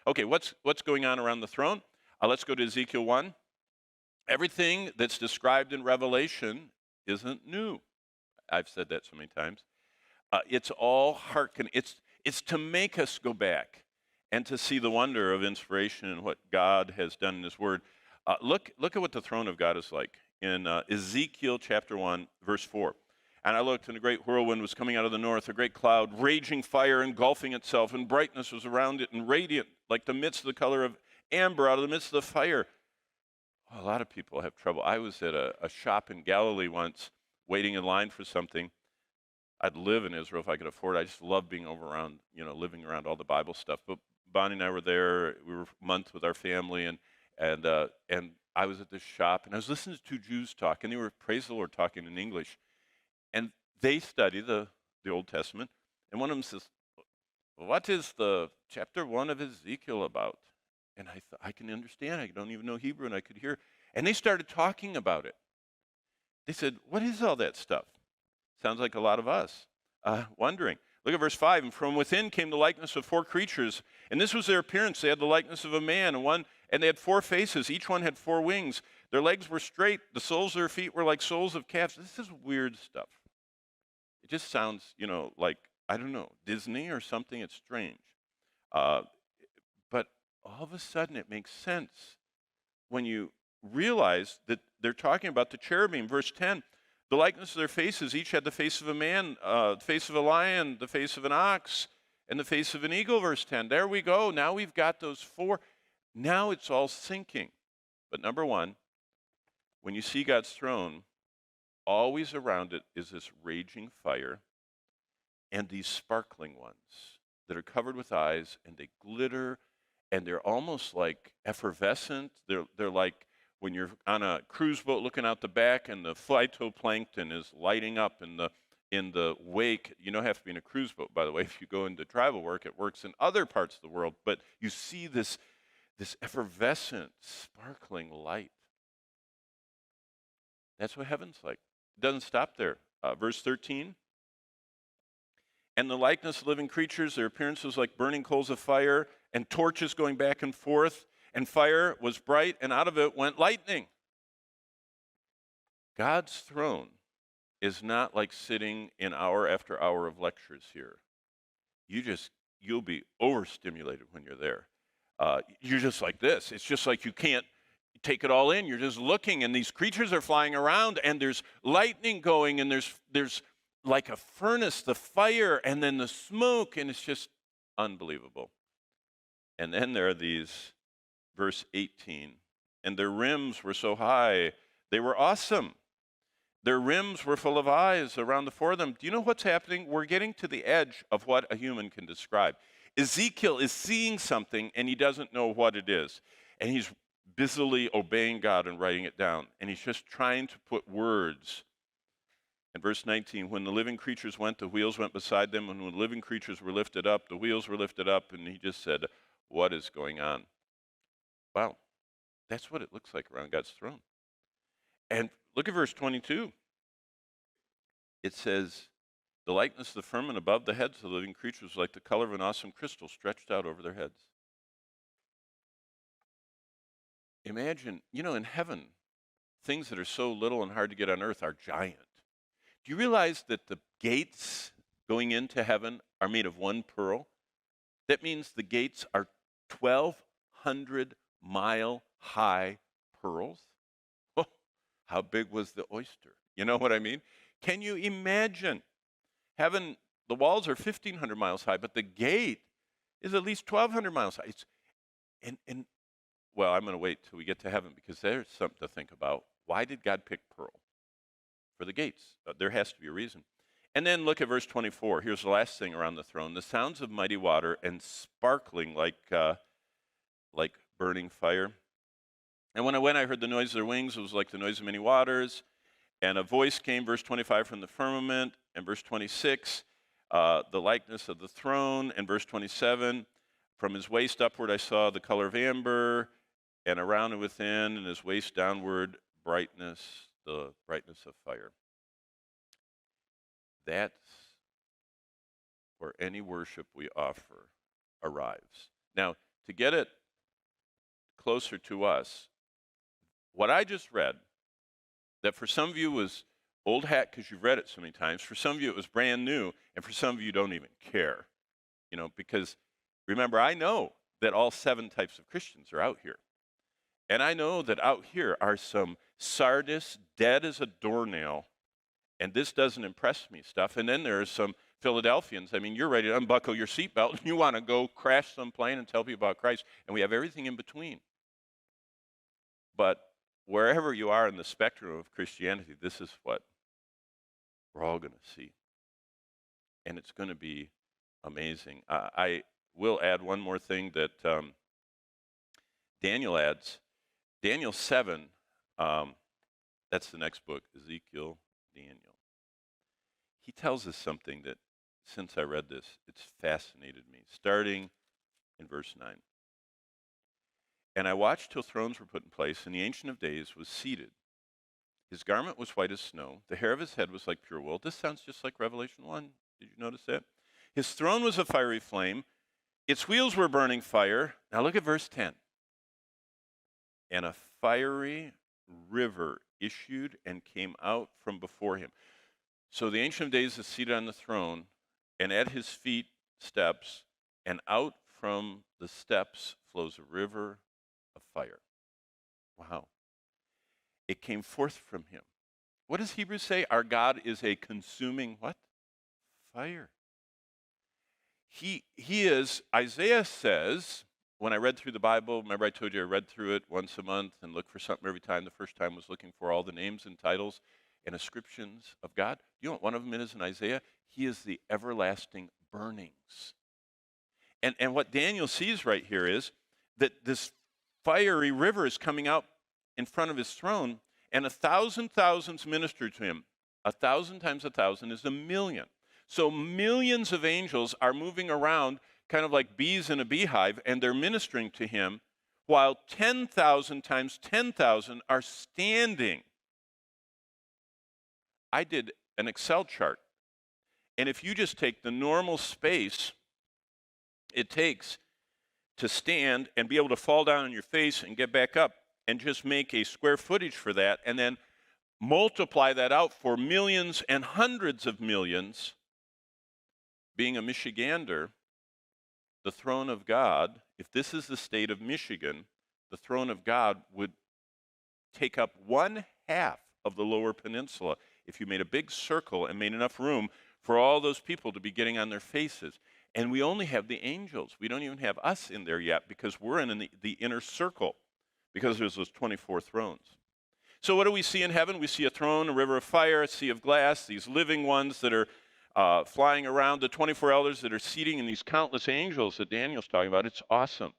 Okay, what's going on around the throne? Let's go to Ezekiel 1. Everything that's described in Revelation isn't new. I've said that so many times. It's all hearken. It's to make us go back and to see the wonder of inspiration and what God has done in His Word. Look at what the throne of God is like in Ezekiel chapter 1, verse 4. And I looked, and a great whirlwind was coming out of the north, a great cloud, raging fire engulfing itself, and brightness was around it, and radiant, like the midst of the color of amber out of the midst of the fire. A lot of people have trouble. I was at a shop in Galilee once, waiting in line for something. I'd live in Israel if I could afford it. I just love being around, living around all the Bible stuff. But Bonnie and I were there. We were a month with our family, and I was at this shop, and I was listening to two Jews talk, and they were, praise the Lord, talking in English. And they study the Old Testament, and one of them says, "What is the chapter 1 of Ezekiel about?" And I thought, I can understand. I don't even know Hebrew, and I could hear. And they started talking about it. They said, "What is all that stuff?" Sounds like a lot of us wondering. Look at verse 5. And from within came the likeness of four creatures. And this was their appearance. They had the likeness of a man, and they had four faces. Each one had four wings. Their legs were straight. The soles of their feet were like soles of calves. This is weird stuff. It just sounds, like, I don't know, Disney or something. It's strange. But all of a sudden it makes sense when you realize that they're talking about the cherubim. Verse 10, the likeness of their faces, each had the face of a man, the face of a lion, the face of an ox, and the face of an eagle, verse 10. There we go. Now we've got those four. Now it's all sinking. But number one, when you see God's throne, always around it is this raging fire and these sparkling ones that are covered with eyes, and they glitter, and they're almost like effervescent. They're like when you're on a cruise boat looking out the back and the phytoplankton is lighting up in the wake. You don't have to be in a cruise boat, by the way. If you go into travel work, it works in other parts of the world. But you see this effervescent, sparkling light. That's what heaven's like. It doesn't stop there. Verse 13. And the likeness of living creatures, their appearance was like burning coals of fire and torches going back and forth. And fire was bright, and out of it went lightning. God's throne is not like sitting in hour after hour of lectures here. You'll be overstimulated when you're there. You're just like this. It's just like you can't take it all in. You're just looking, and these creatures are flying around, and there's lightning going, and there's like a furnace, the fire, and then the smoke, and it's just unbelievable. And then there are these, verse 18, and their rims were so high, they were awesome. Their rims were full of eyes around the four of them. Do you know what's happening? We're getting to the edge of what a human can describe. Ezekiel is seeing something, and he doesn't know what it is. And he's busily obeying God and writing it down. And he's just trying to put words. In verse 19, when the living creatures went, the wheels went beside them. And when the living creatures were lifted up, the wheels were lifted up. And he just said, what is going on? Wow, that's what it looks like around God's throne. And look at verse 22. It says, the likeness of the firmament above the heads of the living creatures was like the color of an awesome crystal stretched out over their heads. Imagine, in heaven, things that are so little and hard to get on earth are giant. Do you realize that the gates going into heaven are made of one pearl? That means the gates are 1,200-mile-high pearls. Oh, how big was the oyster? You know what I mean? Can you imagine? Heaven, the walls are 1,500 miles high, but the gate is at least 1,200 miles high. Well, I'm going to wait till we get to heaven because there's something to think about. Why did God pick pearl for the gates? There has to be a reason. And then look at verse 24. Here's the last thing around the throne. The sounds of mighty water and sparkling like burning fire. And when I went, I heard the noise of their wings. It was like the noise of many waters. And a voice came, verse 25, from the firmament. And verse 26, the likeness of the throne. And verse 27, from his waist upward I saw the color of amber, and around and within, and his waist downward, brightness, the brightness of fire. That's where any worship we offer arrives. Now, to get it closer to us, what I just read, that for some of you was old hat because you've read it so many times, for some of you it was brand new, and for some of you don't even care. Because remember, I know that all 7 types of Christians are out here. And I know that out here are some Sardis, dead as a doornail, and this doesn't impress me stuff. And then there are some Philadelphians. I mean, you're ready to unbuckle your seatbelt, and you want to go crash some plane and tell people about Christ. And we have everything in between. But wherever you are in the spectrum of Christianity, this is what we're all going to see. And it's going to be amazing. I will add one more thing that Daniel adds. Daniel 7, that's the next book, Ezekiel, Daniel. He tells us something that, since I read this, it's fascinated me, starting in verse 9. And I watched till thrones were put in place, and the Ancient of Days was seated. His garment was white as snow. The hair of his head was like pure wool. This sounds just like Revelation 1. Did you notice that? His throne was a fiery flame. Its wheels were burning fire. Now look at verse 10. And a fiery river issued and came out from before him. So the Ancient of Days is seated on the throne, and at his feet steps, and out from the steps flows a river of fire. Wow. It came forth from him. What does Hebrews say? Our God is a consuming what? Fire. He is, Isaiah says, when I read through the Bible, remember I told you I read through it once a month and looked for something every time. The first time was looking for all the names and titles and ascriptions of God. You know what one of them is in Isaiah? He is the everlasting burnings. And what Daniel sees right here is that this fiery river is coming out in front of his throne, and 1,000 thousands minister to him. 1,000 times 1,000 is 1,000,000. So millions of angels are moving around kind of like bees in a beehive, and they're ministering to him, while 10,000 times 10,000 are standing. I did an Excel chart, and if you just take the normal space it takes to stand and be able to fall down on your face and get back up, and just make a square footage for that, and then multiply that out for millions and hundreds of millions, being a Michigander, the throne of God, if this is the state of Michigan, the throne of God would take up 1/2 of the Lower Peninsula if you made a big circle and made enough room for all those people to be getting on their faces. And we only have the angels. We don't even have us in there yet, because we're in the inner circle, because there's those 24 thrones. So what do we see in heaven? We see a throne, a river of fire, a sea of glass, these living ones that are flying around, the 24 elders that are seating, and these countless angels that Daniel's talking about. It's awesome.